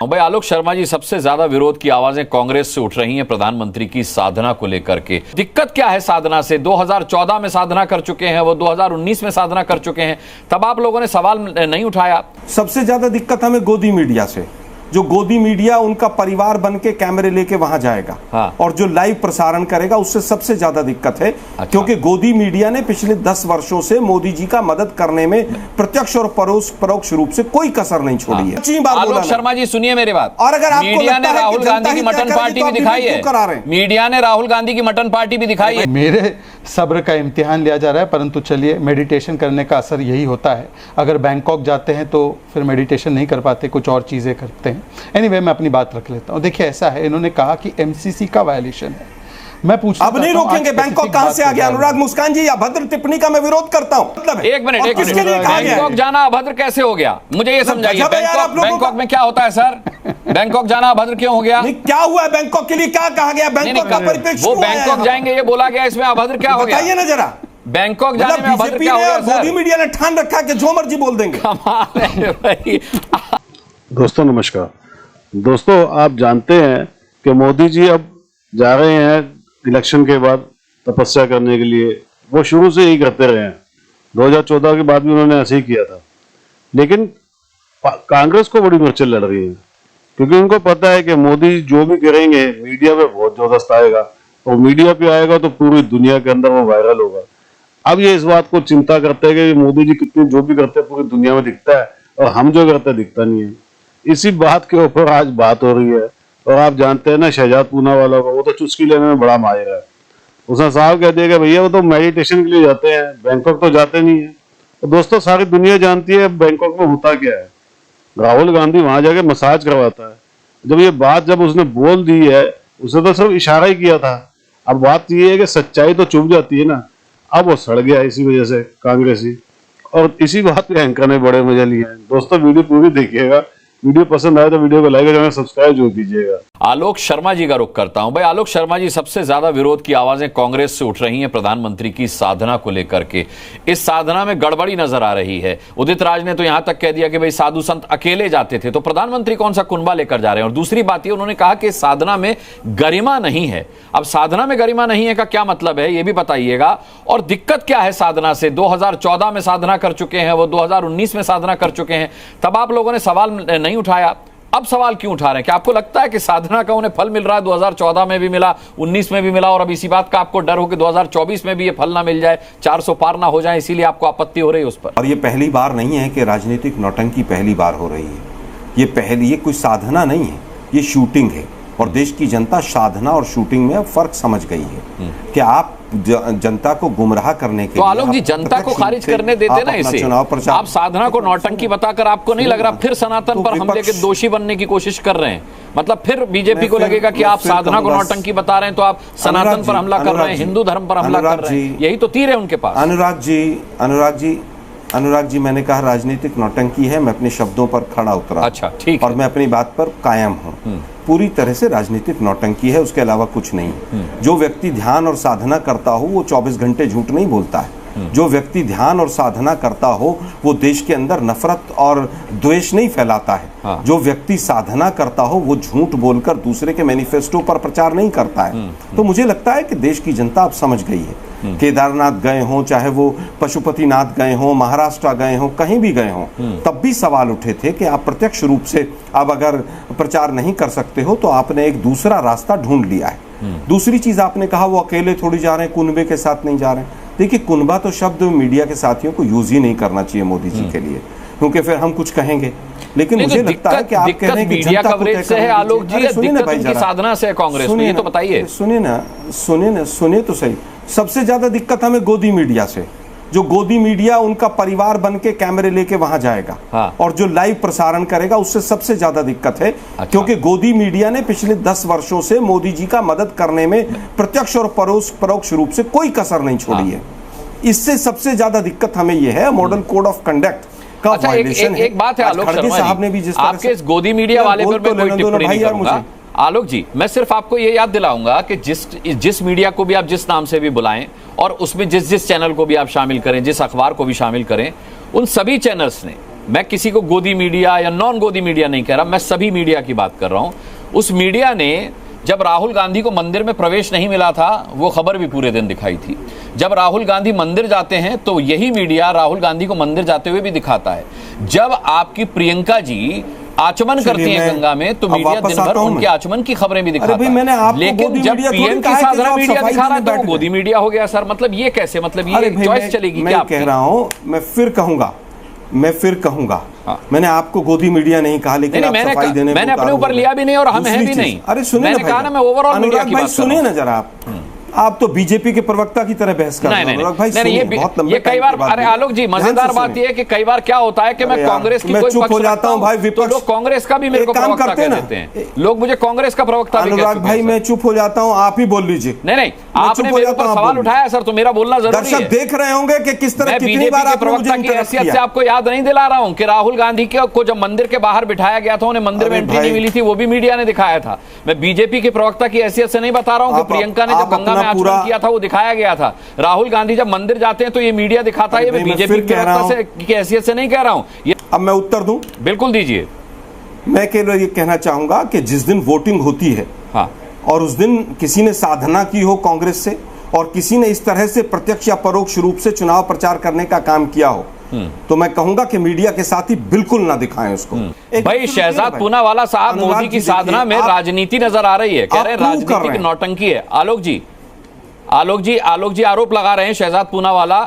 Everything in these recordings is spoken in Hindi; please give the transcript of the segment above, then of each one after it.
भाई आलोक शर्मा जी, सबसे ज्यादा विरोध की आवाजें कांग्रेस से उठ रही हैं प्रधानमंत्री की साधना को लेकर के। दिक्कत क्या है साधना से? 2014 में साधना कर चुके हैं वो, 2019 में साधना कर चुके हैं, तब आप लोगों ने सवाल नहीं उठाया। सबसे ज्यादा दिक्कत हमें गोदी मीडिया से, जो गोदी मीडिया उनका परिवार बन के कैमरे लेके वहां जाएगा। हाँ। और जो लाइव प्रसारण करेगा उससे सबसे ज्यादा दिक्कत है। अच्छा। क्योंकि गोदी मीडिया ने पिछले 10 वर्षों से मोदी जी का मदद करने में प्रत्यक्ष और परोक्ष रूप से कोई कसर नहीं छोड़ी है। आलोक शर्मा जी सुनिए मेरी बात। और अगर आपको मीडिया ने राहुल गांधी की मटन पार्टी भी दिखाई है, मीडिया ने राहुल गांधी की मटन पार्टी भी दिखाई है। मेरे सब्र का इम्तिहान लिया जा रहा है, परंतु चलिए, मेडिटेशन करने का असर यही होता है। अगर बैंकॉक जाते हैं तो फिर मेडिटेशन नहीं कर पाते, कुछ और चीजें करते हैं। एनीवे, मैं अपनी बात रख लेता हूं। देखिए, ऐसा है, इन्होंने कहा कि एमसीसी का वायलेशन है। मैं पूछता अब नहीं रोकेंगे। बैंकॉक कहां से आ गया? अनुराग मुस्कान जी, अभद्र टिप्पणी का मैं विरोध करता हूं। मतलब एक मिनट, बैंकॉक जाना अभद्र कैसे हो गया? मुझे ये समझाइए, बैंकॉक में क्या होता है सर? बैंकॉक जाना अभद्र क्यों हो गया? क्या हुआ है बैंकॉक के लिए? क्या कहा गया? बैंकॉक का परिप्रेक्ष्य, वो बैंकॉक जाएंगे ये बोला गया, इसमें अभद्र क्या हो गया? बताइए ना जरा। बैंकॉक जाने में अभद्र क्या हो गया? मोदी मीडिया ने ठान रखा कि जो मर्जी बोल देंगे। कमाल है भाई। दोस्तों नमस्कार। दोस्तों, आप जानते हैं कि मोदी जी अब जा रहे हैं इलेक्शन के बाद तपस्या करने के लिए। वो शुरू से यही करते रहे हैं, 2014 के बाद भी उन्होंने ऐसे ही किया था। लेकिन कांग्रेस को बड़ी मिर्चें लड़ रही है, क्योंकि उनको पता है कि मोदी जो भी करेंगे मीडिया पे बहुत जबरदस्त आएगा, और मीडिया पे आएगा तो पूरी दुनिया के अंदर वो वायरल होगा। अब ये इस बात को चिंता करते हैं कि मोदी जी कितनी जो भी करते हैं पूरी दुनिया में दिखता है, और हम जो करते हैं दिखता नहीं है। इसी बात के ऊपर आज बात हो रही है। और आप जानते हैं ना, शहजाद पूनावाला को, वो तो चुस्की लेने में बड़ा माहिर है। उसने साहब कह दिया कि भैया वो तो मेडिटेशन के लिए जाते हैं, बैंकॉक तो जाते नहीं है। तो दोस्तों, सारी दुनिया जानती है बैंकॉक में होता क्या है। राहुल गांधी वहां जाके मसाज करवाता है। जब ये बात जब उसने बोल दी है, उसने तो सिर्फ इशारा ही किया था। अब बात ये है कि सच्चाई तो चुभ जाती है ना। अब वो सड़ गया इसी वजह से कांग्रेसी, और इसी बात पे एंकर ने बड़े मजे लिए हैं। दोस्तों, वीडियो पूरी देखिएगा। वीडियो पसंद आए तो वीडियो को लाइक और सब्सक्राइब जरूर कीजिएगा। आलोक शर्मा जी का रुख करता हूं। भाई आलोक शर्मा जी, सबसे ज्यादा विरोध की आवाजें कांग्रेस से उठ रही हैं प्रधानमंत्री की साधना को लेकर के। इस साधना में गड़बड़ी नजर आ रही है। उदित राज ने तो यहां तक कह दिया कि भाई साधु संत अकेले जाते थे, तो प्रधानमंत्री कौन सा कुनबा लेकर जा रहे हैं? और दूसरी बात ये, उन्होंने कहा कि साधना में गरिमा नहीं है। अब साधना में गरिमा नहीं है का क्या मतलब है, ये भी बताइएगा। और दिक्कत क्या है साधना से? 2014 में साधना कर चुके हैं वो, 2019 में साधना कर चुके हैं, तब आप लोगों ने सवाल नहीं उठाया। अब सवाल क्यों उठा रहे हैं? क्या आपको लगता है कि साधना का उन्हें फल मिल रहा है? 2014 में भी मिला, 19 में भी मिला, और अब इसी बात का आपको डर हो कि 2024 में भी ये फल ना मिल जाए, 400 पार ना हो जाए, इसीलिए आपको आपत्ति हो रही है उस पर? और ये पहली बार नहीं है कि राजनीतिक नौटंकी पहली बार हो रही है। ये कोई साधना नहीं है, ये शूटिंग है। और देश की जनता साधना और शूटिंग में अब फर्क समझ गई है कि आप जनता को गुमराह करने के तो आलोक जी, जनता को खारिज करने देते ना इसे। आप साधना को नौटंकी बताकर, आपको नहीं लग रहा फिर सनातन पर हमले के दोषी बनने की कोशिश कर रहे हैं? मतलब फिर बीजेपी को लगेगा कि आप साधना को नौटंकी बता रहे हैं तो आप सनातन पर हमला कर रहे हैं, हिंदू धर्म पर हमला कर रहे हैं। यही तो तीर है उनके पास। अनुराग जी, मैंने कहा राजनीतिक नौटंकी है, मैं अपने शब्दों पर खड़ा उतरा। अच्छा, ठीक है। और मैं अपनी बात पर कायम हूँ। पूरी तरह से राजनीतिक नौटंकी है, उसके अलावा कुछ नहीं। जो व्यक्ति ध्यान और साधना करता हो वो 24 घंटे झूठ नहीं बोलता है। जो व्यक्ति ध्यान और साधना करता हो वो देश के अंदर नफरत और द्वेष नहीं फैलाता है। हाँ। जो व्यक्ति साधना करता हो वो झूठ बोलकर दूसरे के मैनिफेस्टो पर प्रचार नहीं करता है। तो मुझे लगता है कि देश की जनता अब समझ गई है। केदारनाथ गए हों, चाहे वो पशुपतिनाथ गए हों, महाराष्ट्र गए हों, कहीं भी गए हों, तब भी सवाल उठे थे कि आप प्रत्यक्ष रूप से अब अगर प्रचार नहीं कर सकते हो तो आपने एक दूसरा रास्ता ढूंढ लिया है। दूसरी चीज आपने कहा वो अकेले थोड़ी जा रहे हैं, कुनबे के साथ नहीं जा रहे हैं। देखिए, कुनबा तो शब्द मीडिया के साथियों को यूज ही नहीं करना चाहिए मोदी जी के लिए, क्योंकि फिर हम कुछ कहेंगे। लेकिन मुझे लगता है कि आप कह रहे हैं कि जनता को तय करना है। आलोक जी, दिक्कत उनकी साधना से है कांग्रेस में, ये तो बताइए। सुनिए तो सही। सबसे ज्यादा दिक्कत हमें गोदी मीडिया से, जो गोदी मीडिया उनका परिवार बन के कैमरे लेके वहां जाएगा। हाँ। और जो लाइव प्रसारण करेगा उससे सबसे ज्यादा दिक्कत है। अच्छा। क्योंकि गोदी मीडिया ने पिछले 10 वर्षों से मोदी जी का मदद करने में प्रत्यक्ष और परोक्ष रूप से कोई कसर नहीं छोड़ी है। इससे सबसे ज्यादा दिक्कत हमें यह है मॉडल कोड ऑफ कंडक्ट का वायलेशन है। एक बात है आलोक शर्मा साहब ने भी जिस तरह आपके इस गोदी मीडिया वाले पर मैं कोई टिप्पणी नहीं करूंगा। आलोक जी, मैं सिर्फ आपको ये याद दिलाऊंगा कि जिस मीडिया को भी आप जिस नाम से भी बुलाएं और उसमें जिस चैनल को भी आप शामिल करें, जिस अखबार को भी शामिल करें, उन सभी चैनल्स ने मैं किसी को गोदी मीडिया या नॉन गोदी मीडिया नहीं कह रहा, मैं सभी मीडिया की बात कर रहा हूं। उस मीडिया ने जब राहुल गांधी को मंदिर में प्रवेश नहीं मिला था, वो खबर भी पूरे दिन दिखाई थी। जब राहुल गांधी मंदिर जाते हैं तो यही मीडिया राहुल गांधी को मंदिर जाते हुए भी दिखाता है। जब आपकी प्रियंका जी आचमन करती हैं गंगा में, तो मीडिया दिन भर उनके आचमन की खबरें भी दिखाता है। लेकिन जब पीएम की साधना मीडिया दिखा रहा है तो गोदी मीडिया हो गया सर। मतलब ये कैसे, मतलब ये चॉइस चलेगी क्या? मैं कह रहा हूं, मैं फिर कहूंगा मैंने आपको गोदी मीडिया नहीं कहा, लेकिन आप सफाई देने मैंने अपने ऊपर लिया भी नहीं और हम है भी नहीं। अरे सुनिए, मैंने कहा ना, मैं ओवरऑल मीडिया की बात कर रहा हूं। सुनिए ना जरा, आप तो बीजेपी के प्रवक्ता की तरह बहस कर रहे हैं अनुराग भाई। ये कई बार, अरे आलोक जी, मजेदार बात ये है कि कई बार क्या होता है कि मैं कांग्रेस की कोई चुप हो जाता हूं भाई, विपक्ष लोग कांग्रेस का भी मेरे को प्रवक्ता कह देते हैं, लोग मुझे कांग्रेस का प्रवक्ता भी कहते हैं। अनुराग भाई मैं चुप हो जाता हूं, आप ही बोल लीजिए। नहीं, आपने मेरे ऊपर सवाल उठाया सर, तो मेरा बोलना जरूरी है। दर्शक देख रहे होंगे कि किस तरह कितनी बार प्रवक्ता की हैसियत से आपको याद नहीं दिला रहा हूं कि राहुल गांधी को जब मंदिर के बाहर बिठाया गया था, उन्हें मंदिर में एंट्री नहीं मिली थी, वो भी मीडिया ने दिखाया था। मैं बीजेपी के प्रवक्ता की हैसियत से नहीं बता रहा हूं कि प्रियंका ने जब गंगा में आचमन किया था वो दिखाया गया था। राहुल गांधी जब मंदिर जाते हैं तो ये मीडिया दिखाता है। ये मैं बीजेपी की हैसियत से नहीं कह रहा हूं। अब मैं उत्तर दूं? बिल्कुल दीजिए। मैं केवल ये कहना चाहूंगा कि जिस दिन वोटिंग होती है, हाँ, और उस दिन किसी ने साधना की हो कांग्रेस से और किसी ने इस तरह से प्रत्यक्ष या परोक्ष रूप से चुनाव प्रचार करने का काम किया हो, तो मैं कहूंगा कि मीडिया के साथी बिल्कुल ना दिखाएं उसको। भाई शहजाद पूनावाला साहब मोदी की साधना में राजनीति नजर आ रही है, कह रहे हैं राजनीति की नौटंकी है। आलोक जी आरोप लगा रहे हैं शहजाद पूनावाला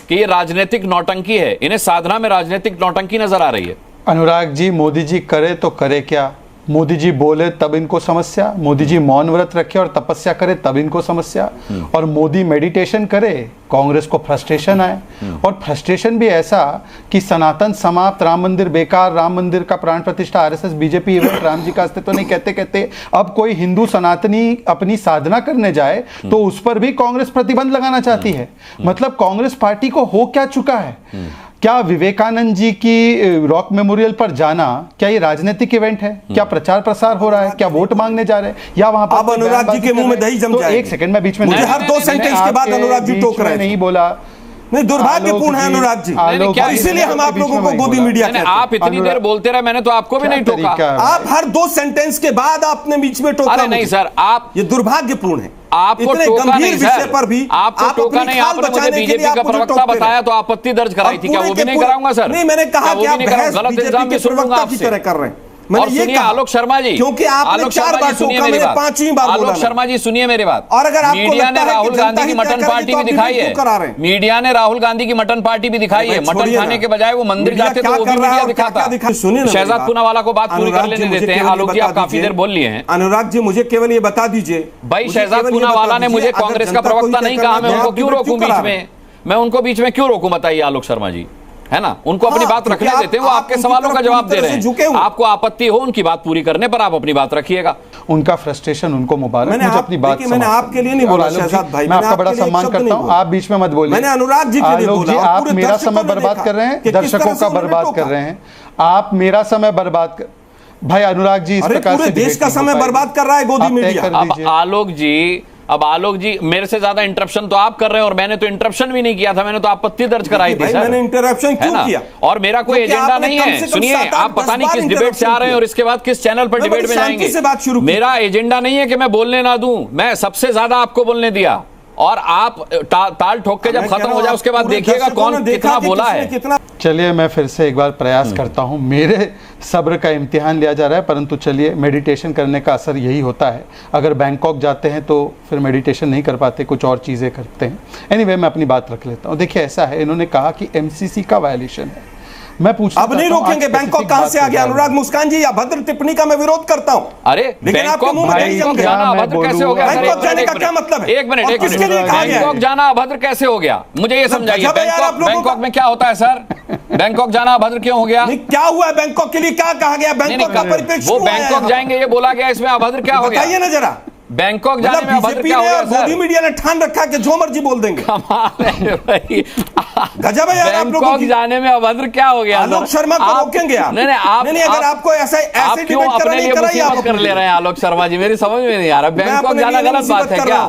कि ये राजनीतिक नौटंकी है, इन्हें साधना में राजनीतिक नौटंकी नजर आ रही है। अनुराग जी, मोदी जी करे तो करे क्या? मोदी जी बोले तब इनको समस्या, मोदी जी मौन व्रत रखे और तपस्या करे तब इनको समस्या, और मोदी मेडिटेशन करे कांग्रेस को फ्रस्ट्रेशन आए। और फ्रस्ट्रेशन भी ऐसा कि सनातन समाप्त, राम मंदिर बेकार, राम मंदिर का प्राण प्रतिष्ठा, RSS BJP event, Ram ji का अस्तित्व नहीं कहते कहते अब कोई हिंदू सनातनी अपनी साधना करने जाए तो उस पर भी कांग्रेस प्रतिबंध लगाना चाहती है। मतलब कांग्रेस पार्टी को हो क्या चुका है? क्या विवेकानंद जी की रॉक मेमोरियल पर जाना क्या ये राजनीतिक इवेंट है? क्या प्रचार प्रसार हो रहा है? क्या वोट मांगने जा रहे हैं या वहां पर? अब अनुराग जी के मुंह में दही जम जाएगी। एक सेकंड में बीच में मुझे हर 2 सेंटेंस के बाद अनुराग जी टोक रहे हैं। नहीं बोला, नहीं, दुर्भाग्यपूर्ण है अनुराग जी, इसीलिए हम आप लोगों को गोदी मीडिया कहते हैं। आप इतनी देर बोलते रहे, मैंने तो आपको भी नहीं टोका। आप हर 2 सेंटेंस के बाद आपने बीच में टोका। अरे नहीं सर, आप, ये दुर्भाग्यपूर्ण है। आपको टोका नहीं सर, पर भी आपको टोका नहीं, आपने मुझे बीजेपी का प्रवक्ता बताया तो आपत्ति दर्ज कराई थी, क्या वो भी नहीं कराऊंगा सर? नहीं, मैंने कहा कि आप गलत इल्जाम भी सुनूंगा आपसे कर रहे हैं। और सुनिए आलोक शर्मा जी, क्योंकि आपने 4 बार टोका, मैंने 5वीं बार बोला। आलोक शर्मा जी सुनिए मेरी बात। और अगर आपको मीडिया ने राहुल गांधी की मटन पार्टी भी दिखाई है, मीडिया ने राहुल गांधी की मटन पार्टी भी दिखाई है। मटन खाने के बजाय वो मंदिर जाते तो वो भी मीडिया दिखाता। शहजाद पूनावाला को बात पूरी कर लेने देते हैं। आलोक जी आप काफी देर बोल लिए हैं। अनुराग जी मुझे केवल ये बता दीजिए भाई, शहजाद पूनावाला ने मुझे कांग्रेस का प्रवक्ता नहीं कहा, मैं उनको क्यों रोकूं बीच में? मैं उनको बीच में क्यों रोकूं बताइए आलोक शर्मा जी, है ना? उनको अपनी बात रखने देते हैं, वो आपके सवालों का जवाब दे रहे हैं। आपको आपत्ति हो उनकी बात पूरी करने पर, आप अपनी बात रखिएगा। उनका फ्रस्ट्रेशन उनको मुबारक। मुझे अपनी बात, मैंने आपके लिए नहीं बोला शहजाद भाई, मैं आपका बड़ा सम्मान करता हूं, आप बीच में मत बोलिए। मैंने अनुराग जी के लिए बोला। आप मेरा समय बर्बाद कर रहे हैं, दर्शकों का बर्बाद कर रहे हैं। आप मेरा समय बर्बाद कर, भाई अनुराग जी इस प्रकार से देश का समय बर्बाद कर रहा है गोदी मीडिया। अब आलोक जी मेरे से ज्यादा इंटरप्शन तो आप कर रहे हैं, और मैंने तो इंटरप्शन भी नहीं किया था, मैंने तो आपत्ति दर्ज कराई थी सर। मैंने इंटरप्शन क्यों किया? और मेरा कोई एजेंडा नहीं है। सुनिए, आप पता नहीं किस डिबेट से आ रहे हैं और इसके बाद किस चैनल पर डिबेट में जाएंगे। मेरा एजेंडा नहीं है कि मैं बोलने ना दूं, मैं सबसे ज्यादा आपको बोलने दिया, और आप ताल ठोक के जब खत्म हो जाए उसके बाद देखिएगा कौन कितना बोला है। चलिए मैं फिर से एक बार प्रयास करता हूं। मेरे सब्र का इम्तिहान लिया जा रहा है, परंतु चलिए, मेडिटेशन करने का असर यही होता है। अगर बैंकॉक जाते हैं तो फिर मेडिटेशन नहीं कर पाते, कुछ और चीज़ें करते हैं। एनीवे मैं अपनी बात रख लेता हूं। देखिए ऐसा है, इन्होंने कहा कि एमसीसी का वायलेशन है। मैं पूछता अब नहीं रोकेंगे। बैंकॉक कहां से आ गया अनुराग मुस्कान जी? अभद्र टिप्पणी का मैं विरोध करता हूं। अरे लेकिन आपके मुंह में बैंकॉक जाना अभद्र कैसे हो गया? बैंकॉक जाने का क्या मतलब है? एक मिनट, बैंकॉक जाना अभद्र कैसे हो गया? मुझे ये समझाइए, बैंकॉक में क्या होता है सर? बैंकॉक जाना अभद्र क्यों हो गया? क्या हुआ है बैंकॉक के लिए? क्या कहा गया बैंकॉक का परिप्रेक्ष्य? वो बैंकॉक जाएंगे ये बोला गया, इसमें अभद्र क्या हो गया? बताइए ना जरा। बैंकॉक जाने में अभद्र क्या हो गया सर? गोदी मीडिया ने ठान रखा कि जो मर्जी बोल देंगे। कमाल है भाई, गजब है यार आप लोगों की। जाने में अभद्र क्या हो गया? आलोक शर्मा को रोकेंगे आप? नहीं, अगर आपको ऐसे क्यों अपने लिए मुसीबत कर ले रहे हैं आलोक शर्मा जी? मेरी समझ में नहीं आ रहा। बैंकॉक जाना गलत बात है क्या?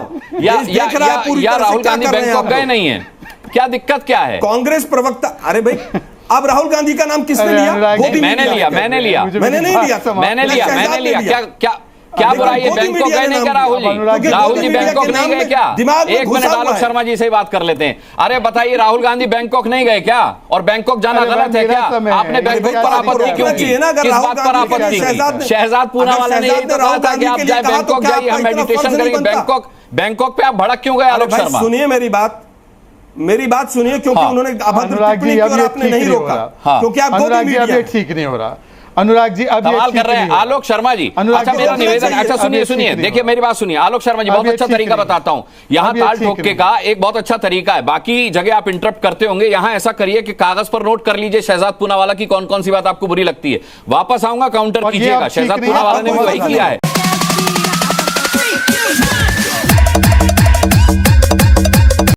या राहुल गांधी बैंकॉक गए नहीं है? क्या दिक्कत क्या है? कांग्रेस प्रवक्ता, अरे भाई अब राहुल गांधी का नाम किसने लिया? अनुराग वो जी, भी मैंने मीडिया लिया, ने किया। मैंने लिया। मैंने नहीं लिया, मैंने लिया, शहजाद मैंने ने लिया। लिया। क्या लेकिन बुराई है? मोदी बैंकॉक मीडिया गए ने नहीं क्या नाम राहुल लिया? जी? क्योंकि राहुल मोदी जी मीडिया बैंकॉक के नहीं नाम गए में क्या? दिमाग में एक मिनट, घुसा हुआ आलोक है। शर्मा जी से ही बात कर लेते हैं। अरे बताइए, राहुल गांधी बैंकॉक नहीं गए क्या? और बैंकॉक जाना अरे गलत है मेरा क्या? समय है। आपने अरे बैंकॉक भाई, पर क्या आपत्ति तरीका क्यों है? की? चाहिए ना, अगर किस राहुल बात पर गांधी के आपत्ति लिए की? शहजाद पूनावाला ने यही तो कहा था कि आप जाए बैंकॉक जाइए, हम मेडिटेशन करेंगे। बैंकॉक पे आप भड़क क्यों गए आलोक भाई शर्मा? सुनिए मेरी बात सुनिए, क्योंकि हाँ। उन्होंने अभद्र अनुराग टिप्पणी जी की अब और ये आपने ठीक नहीं नहीं हो रोका, रहा। हाँ। क्योंकि आप गोदी अनुराग जी अब मीडिया ये हैं। ठीक नहीं हो रहा। अनुराग जी अब ये सवाल ठीक कर रहे हैं नहीं हो आलोक शर्मा जी। अनुराग अच्छा जी, मेरा अब निवेदन, चाहिए, अच्छा अब सुनिए ये सुनिए, ठीक नहीं देखिए हो मेरी बात सुनिए आलोक शर्मा जी, अब बहुत ये अच्छा ठीक तरीका नहीं। बताता हूं। यहां अब ये ताल ठीक ठोक के नहीं। का एक बहुत अच्छा तरीका है, बाकी जगह आप इंटरप्ट करते होंगे। यहां ऐसा करिए कि कागज पर नोट कर लीजिए शहजाद पूनावाला की कौन कौन सी बात आपको बुरी लगती है। वापस आऊंगा, काउंटर और ये कीजिएगा। अब ठीक शहजाद नहीं है, पूनावाला ने भी आपको वही पता किया नहीं। है।